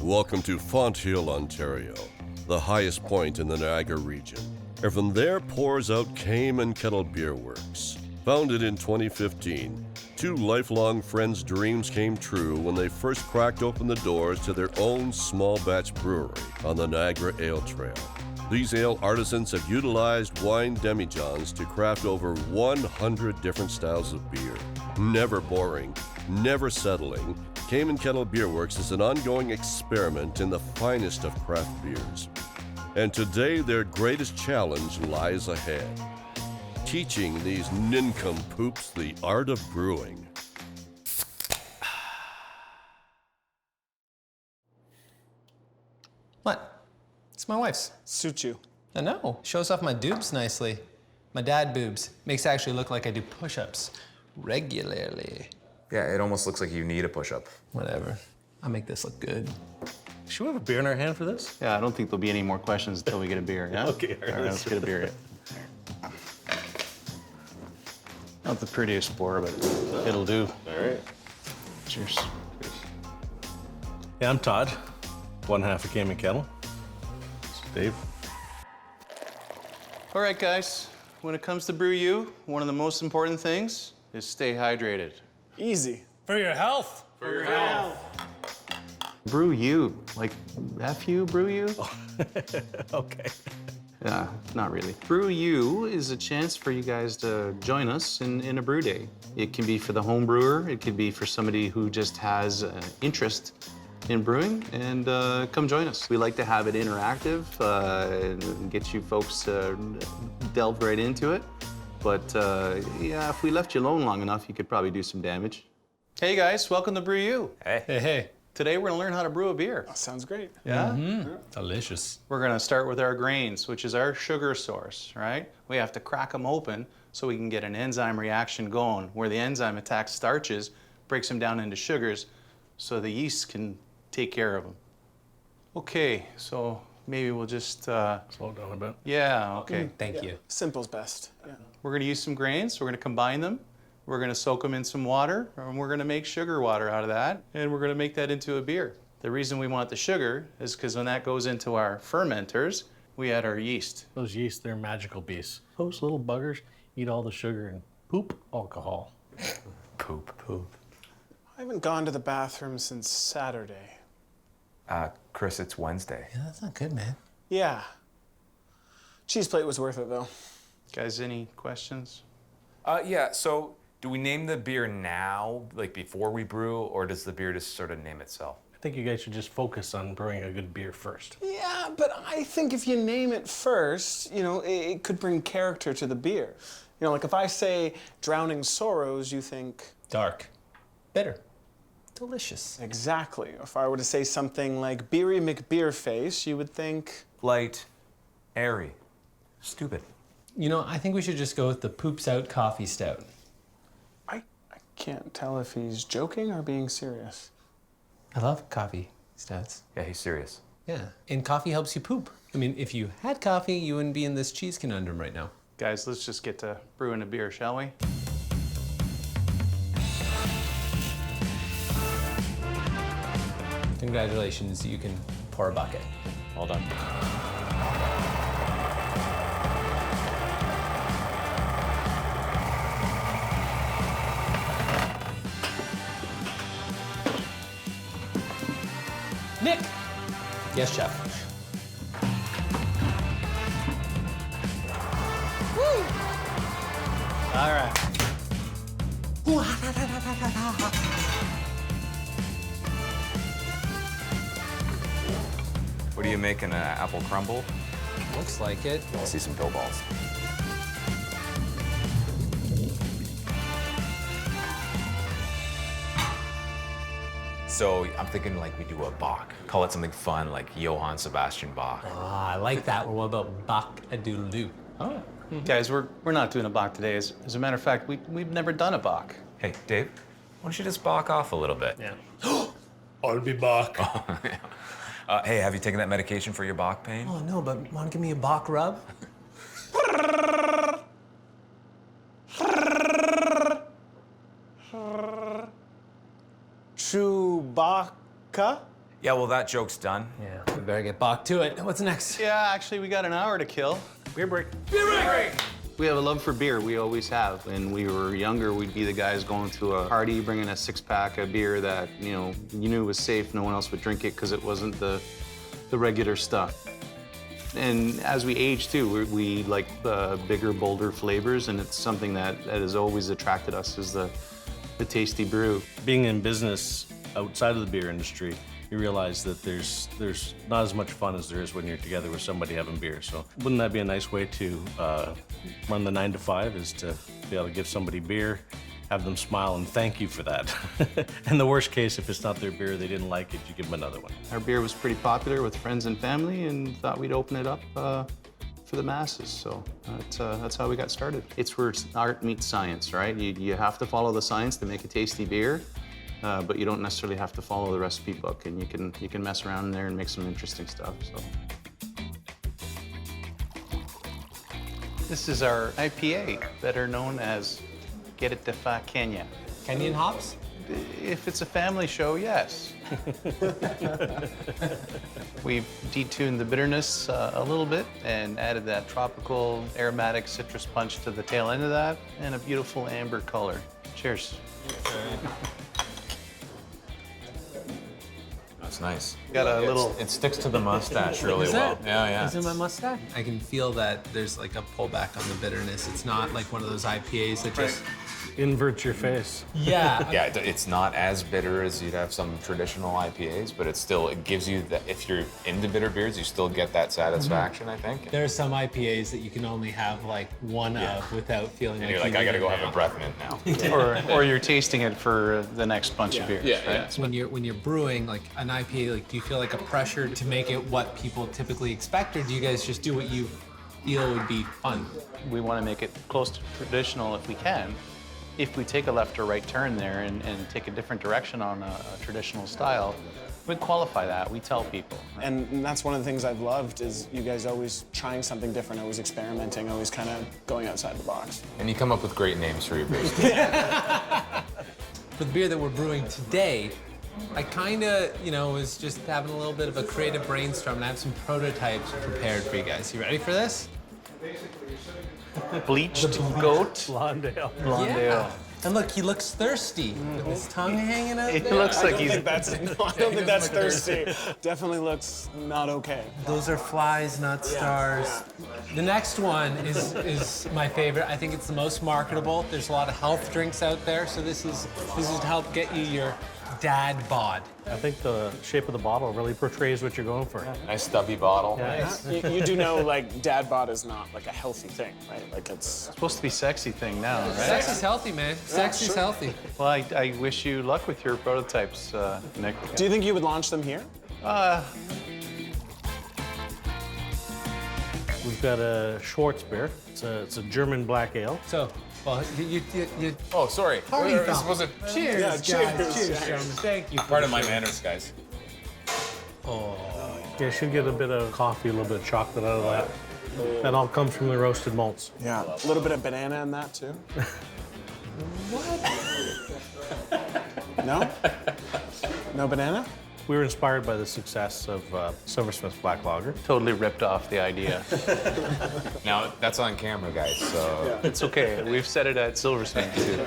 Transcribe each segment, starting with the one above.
Welcome to Fonthill, Ontario, the highest point in the Niagara region. And from there pours out Kame Kettle Beer Works. Founded in 2015, two lifelong friends' dreams came true when they first cracked open the doors to their own small batch brewery on the Niagara Ale Trail. These ale artisans have utilized wine demijohns to craft over 100 different styles of beer. Never boring, never settling, Kame Kettle Beer Works is an ongoing experiment in the finest of craft beers. And today their greatest challenge lies ahead. Teaching these nincompoops the art of brewing. What? It's my wife's. Suit you. I know. Shows off my doobs nicely. My dad boobs. Makes it actually look like I do push-ups regularly. Yeah, it almost looks like you need a push-up. Whatever. I'll make this look good. Should we have a beer in our hand for this? Yeah, I don't think there'll be any more questions until we get a beer, yeah? Okay, all right, let's get a beer. Not the prettiest pour, but it'll do. All right. Cheers. Yeah, I'm Todd, one half of Kame Kettle. This is Dave. All right, guys, when it comes to BREW, one of the most important things is stay hydrated. Easy. For your health. BREW, like F-U, BREW? Okay. Yeah, not really. BREW is a chance for you guys to join us in a brew day. It can be for the home brewer, it could be for somebody who just has interest in brewing, and come join us. We like to have it interactive and get you folks delved right into it. But yeah, if we left you alone long enough, you could probably do some damage. Hey guys, welcome to BREW. Hey. Hey. Today we're gonna learn how to brew a beer. Sounds great. Yeah? Delicious. We're gonna start with our grains, which is our sugar source, right? We have to crack them open so we can get an enzyme reaction going, where the enzyme attacks starches, breaks them down into sugars, so the yeast can take care of them. Okay, so maybe we'll just, Slow down a bit. yeah, okay. Thank you. Simple's best. Yeah. We're gonna use some grains, we're gonna combine them, we're gonna soak them in some water, and we're gonna make sugar water out of that, and we're gonna make that into a beer. The reason we want the sugar is because when that goes into our fermenters, we add our yeast. Those yeast, they're magical beasts. Those little buggers eat all the sugar and poop alcohol. Poop. I haven't gone to the bathroom since Saturday. Chris, it's Wednesday. Yeah, that's not good, man. Yeah. Cheese plate was worth it, though. Guys, any questions? Yeah, so do we name the beer now, like before we brew, or does the beer just sort of name itself? I think you guys should just focus on brewing a good beer first. Yeah, but I think if you name it first, you know, it could bring character to the beer. You know, like if I say Drowning Sorrows, you think... Dark. Bitter. Delicious. Exactly. If I were to say something like Beery McBeerface, you would think... Light, airy, stupid. You know, I think we should just go with the Poops Out Coffee Stout. I can't tell if he's joking or being serious. I love coffee stouts. Yeah, he's serious. Yeah, and coffee helps you poop. I mean, if you had coffee, you wouldn't be in this cheese conundrum right now. Guys, let's just get to brewing a beer, shall we? Congratulations, you can pour a bucket. Well done. Nick! Yes, chef. All right. What are you making, an apple crumble? Looks like it. I see some dough balls. So I'm thinking like we do a Bach. Call it something fun like Johann Sebastian Bach. Ah, I like that. What about Bach a doodle-doo? Oh. Guys, we're not doing a Bach today. As a matter of fact, we've never done a Bach. Hey, Dave, why don't you just Bach off a little bit? Yeah. I'll be back. Hey, have you taken that medication for your Bach pain? Oh, no, but want to give me a Bach rub? Chewbacca? Yeah, well, that joke's done. Yeah, we better get back to it. What's next? Yeah, actually, we got an hour to kill. Beer break. We have a love for beer, we always have. When we were younger, we'd be the guys going to a party, bringing a six-pack of beer that, you knew was safe, no one else would drink it because it wasn't the regular stuff. And as we age too, we like the bigger, bolder flavors, and it's something that has always attracted us is the tasty brew. Being in business outside of the beer industry, you realize that there's not as much fun as there is when you're together with somebody having beer. So wouldn't that be a nice way to run the 9 to 5, is to be able to give somebody beer, have them smile and thank you for that. And the worst case, if it's not their beer, they didn't like it, you give them another one. Our beer was pretty popular with friends and family, and thought we'd open it up for the masses. So that's how we got started. It's where art meets science, right? You have to follow the science to make a tasty beer. But you don't necessarily have to follow the recipe book, and you can mess around in there and make some interesting stuff. So, this is our IPA, better known as Get It de Fa Kenya. Kenyan hops? If it's a family show, yes. We've detuned the bitterness a little bit and added that tropical aromatic citrus punch to the tail end of that, and a beautiful amber color. Cheers. That's nice. Got a little. It sticks to the mustache really well. Yeah. Is it my mustache? I can feel that there's like a pullback on the bitterness. It's not like one of those IPAs that just... Invert your face. Yeah. Yeah, it's not as bitter as you'd have some traditional IPAs, but it gives you that, if you're into bitter beers, you still get that satisfaction, I think. There are some IPAs that you can only have like one of without feeling And like you're like, I gotta go have a breath mint now. Or you're tasting it for the next bunch of beers, right? When you're brewing like an IPA, like do you feel like a pressure to make it what people typically expect, or do you guys just do what you feel would be fun? We want to make it close to traditional if we can. If we take a left or right turn there and take a different direction on a traditional style, we qualify that. We tell people. And that's one of the things I've loved is you guys always trying something different, always experimenting, always kind of going outside the box. And you come up with great names for your beers. For the beer that we're brewing today, I kind of, was just having a little bit of a creative brainstorm, and I have some prototypes prepared for you guys. You ready for this? Bleached goat. Blondale. Yeah. And look, he looks thirsty. With his tongue hanging out It there. looks like he's. I don't think that's thirsty. Definitely looks not okay. Those are flies, not stars. The next one is my favorite. I think it's the most marketable. There's a lot of health drinks out there, so this is to help get you your dad bod. I think the shape of the bottle really portrays what you're going for. Nice stubby bottle. You do know, like, dad bod is not like a healthy thing, right? Like it's Supposed to be sexy thing now, right? Sexy's healthy, man. Sexy's sure. healthy. Well, I wish you luck with your prototypes, Nick. Do you think you would launch them here? We've got a Schwartz beer. It's a German black ale. So, well, you Oh, sorry. Party We're foul. supposed to... cheers, Yeah, guys. cheers. Cheers, gentlemen. Thank you. Part of my manners, guys. Yeah, should get a bit of coffee, a little bit of chocolate out of that. That all comes from the roasted malts. Yeah. A little bit of banana in that too. What? No? No banana? We were inspired by the success of Silversmith's Black Lager. Totally ripped off the idea. Now, that's on camera, guys, so... It's okay. We've said it at Silversmith too.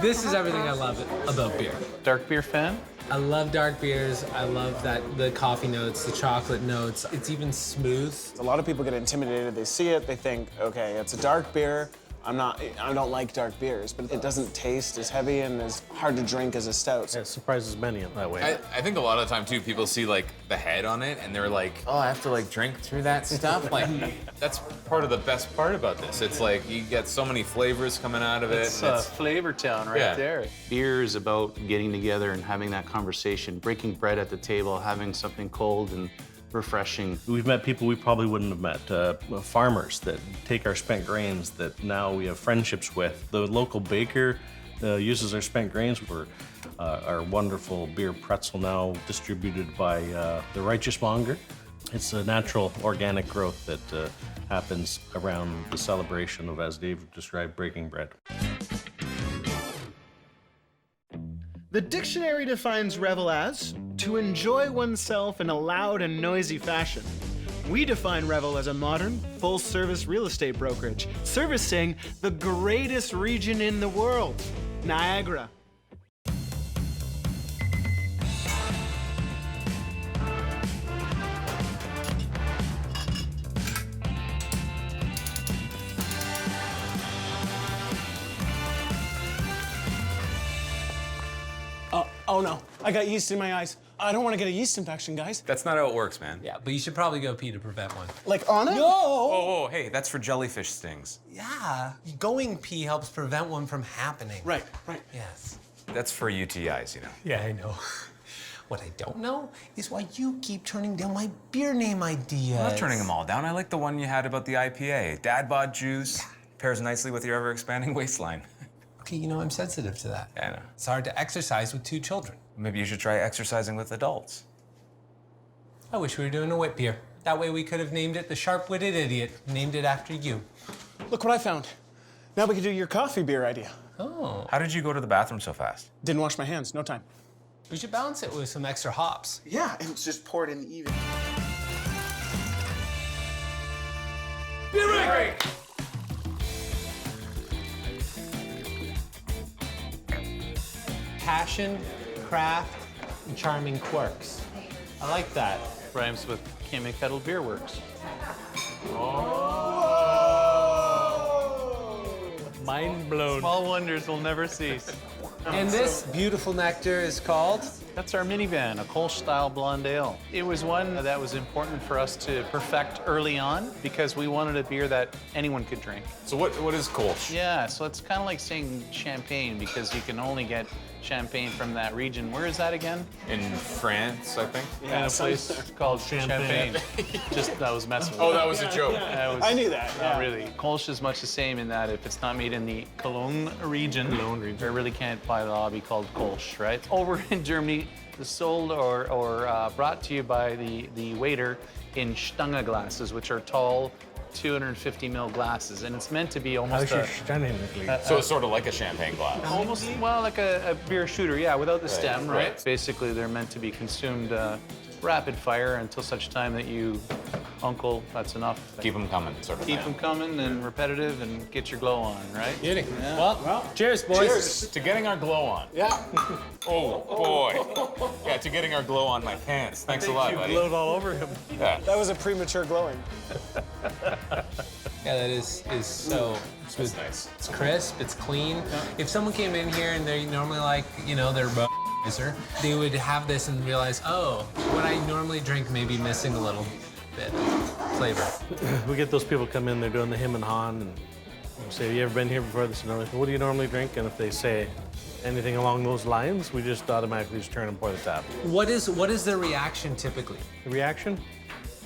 This is everything I love about beer. Dark beer fan? I love dark beers. I love the coffee notes, the chocolate notes. It's even smooth. A lot of people get intimidated. They see it. They think, okay, it's a dark beer. I don't like dark beers, but it doesn't taste as heavy and as hard to drink as a stout. It surprises many in that way. I think a lot of the time, too, people see, like, the head on it, and they're like, oh, I have to, like, drink through that stuff? Like, that's part of the best part about this. It's like, you get so many flavors coming out of it. It's and Flavor Town right there. Beer is about getting together and having that conversation, breaking bread at the table, having something cold and refreshing. We've met people we probably wouldn't have met, farmers that take our spent grains that now we have friendships with. The local baker uses our spent grains for our wonderful beer pretzel, now distributed by the Righteous Monger. It's a natural organic growth that happens around the celebration of, as Dave described, breaking bread. The dictionary defines revel as to enjoy oneself in a loud and noisy fashion. We define revel as a modern, full-service real estate brokerage, servicing the greatest region in the world, Niagara. Oh no, I got yeast in my eyes. I don't want to get a yeast infection, guys. That's not how it works, man. Yeah, but you should probably go pee to prevent one. Like on it? No! Oh, hey, that's for jellyfish stings. Yeah, going pee helps prevent one from happening. Right. Yes. That's for UTIs, you know. Yeah, I know. What I don't know is why you keep turning down my beer name ideas. I'm not turning them all down. I like the one you had about the IPA. Dad bod juice. Pairs nicely with your ever-expanding waistline. Okay, you know, I'm sensitive to that. Yeah, I know. It's hard to exercise with 2 children. Maybe you should try exercising with adults. I wish we were doing a whip beer. That way we could have named it the Sharp-Witted Idiot, named it after you. Look what I found. Now we can do your coffee beer idea. Oh. How did you go to the bathroom so fast? Didn't wash my hands, no time. We should balance it with some extra hops. Yeah, and it's just poured in even. BREWERY! Passion, craft, and charming quirks. I like that. Rhymes with Kame Kettle Beer Works. Mind blown. Small wonders will never cease. And this beautiful nectar is called? That's our minivan, a Kolsch-style blonde ale. It was one that was important for us to perfect early on because we wanted a beer that anyone could drink. So what is Kolsch? Yeah, so it's kind of like saying champagne because you can only get champagne from that region. Where is that again? In France, I think. In a place called Champagne. Just, that was messing with Oh, it. that was a joke. That was I knew that, Not yeah. really. Kolsch is much the same in that if it's not made in the Cologne region, there really can't by law be called Kolsch, right? Over in Germany, it's sold or brought to you by the waiter in Stange glasses, which are tall 250 ml glasses, and it's meant to be almost How's your stunning? So it's sort of like a champagne glass. almost, well, like a beer shooter, yeah, without the stem, right? right. Basically, they're meant to be consumed rapid fire until such time that you, uncle, that's enough. Keep them coming, sort of. Keep them coming and repetitive and get your glow on, right? Beauty. Well, cheers, boys. Cheers. To getting our glow on. Yeah. Oh, boy. Yeah, to getting our glow on my pants. Thanks a lot, buddy. Glowed all over him. Yeah. That was a premature glowing. Yeah, that is so. It's nice. It's crisp. It's clean. If someone came in here and they're normally like, you know, they're they would have this and realize, oh, what I normally drink may be missing a little bit of flavor. We get those people come in, they're doing the him and han, and we say, have you ever been here before? This and that. What do you normally drink? And if they say anything along those lines, we just automatically just turn and pour the tap. What is their reaction typically? The reaction?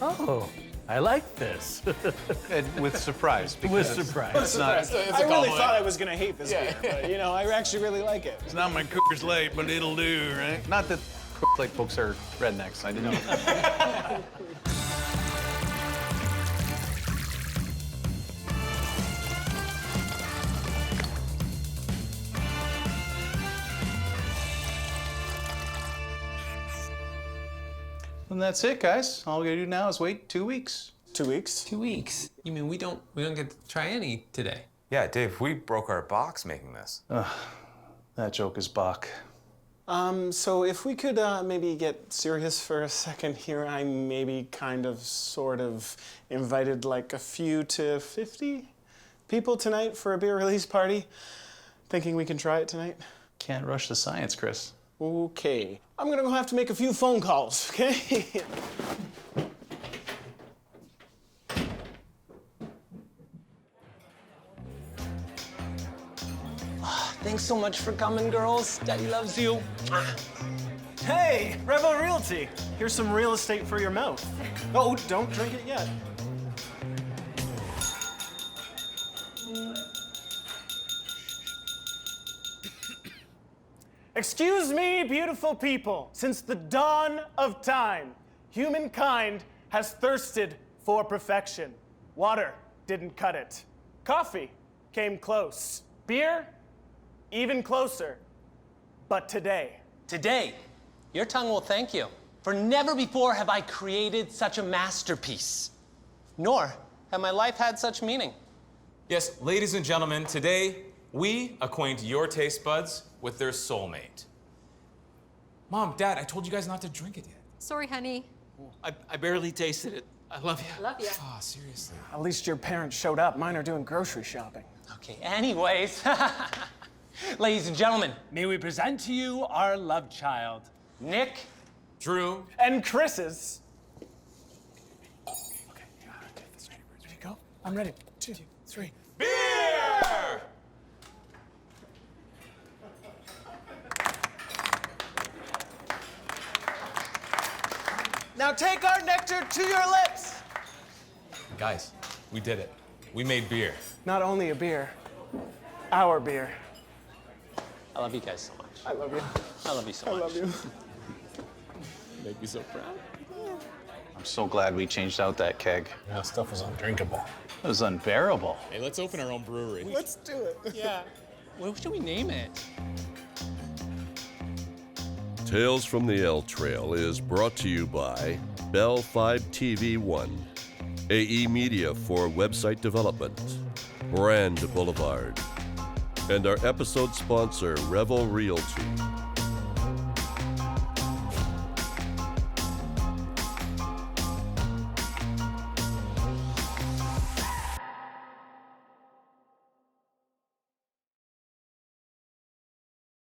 Oh, I like this. And with surprise. With because surprise. It's not, I really thought I was gonna hate this beer, but you know, I actually really like it. it's not my Coors Light, but it'll do, right? Not that Coors Light folks are rednecks, I didn't know. And that's it, guys. All we gotta do now is wait 2 weeks. 2 weeks. 2 weeks. You mean we don't get to try any today? Yeah, Dave, we broke our box making this. That joke is Bach. So if we could maybe get serious for a second here, I maybe kind of sort of invited like a few to 50 people tonight for a beer release party. Thinking we can try it tonight? Can't rush the science, Chris. Okay. I'm gonna have to make a few phone calls, okay? Thanks so much for coming, girls. Daddy loves you. Hey, Revel Realty. Here's some real estate for your mouth. Oh, don't drink it yet. Excuse me, beautiful people. Since the dawn of time, humankind has thirsted for perfection. Water didn't cut it. Coffee came close. Beer, even closer. But today, Today, your tongue will thank you, for never before have I created such a masterpiece, nor have my life had such meaning. Yes, ladies and gentlemen, today we acquaint your taste buds with their soulmate. Mom, Dad, I told you guys not to drink it yet. Sorry, honey. I barely tasted it. I love you. Love you. Oh, seriously. At least your parents showed up. Mine are doing grocery shopping. Okay, anyways, ladies and gentlemen, may we present to you our love child, Nick. Drew. And Chris's. Okay, ready to go? I'm ready. 2, 3. Beer! Now take our nectar to your lips. Guys, we did it. We made beer. Not only a beer, our beer. I love you guys so much. I love you. I love you so much. I love you. Make me so proud. I'm so glad we changed out that keg. That stuff was undrinkable. It was unbearable. Hey, let's open our own brewery. Let's do it. Yeah. What should we name it? Tales from the L Trail is brought to you by Bell 5 TV 1, AE Media for website development, Brand Boulevard, and our episode sponsor, Revel Realty.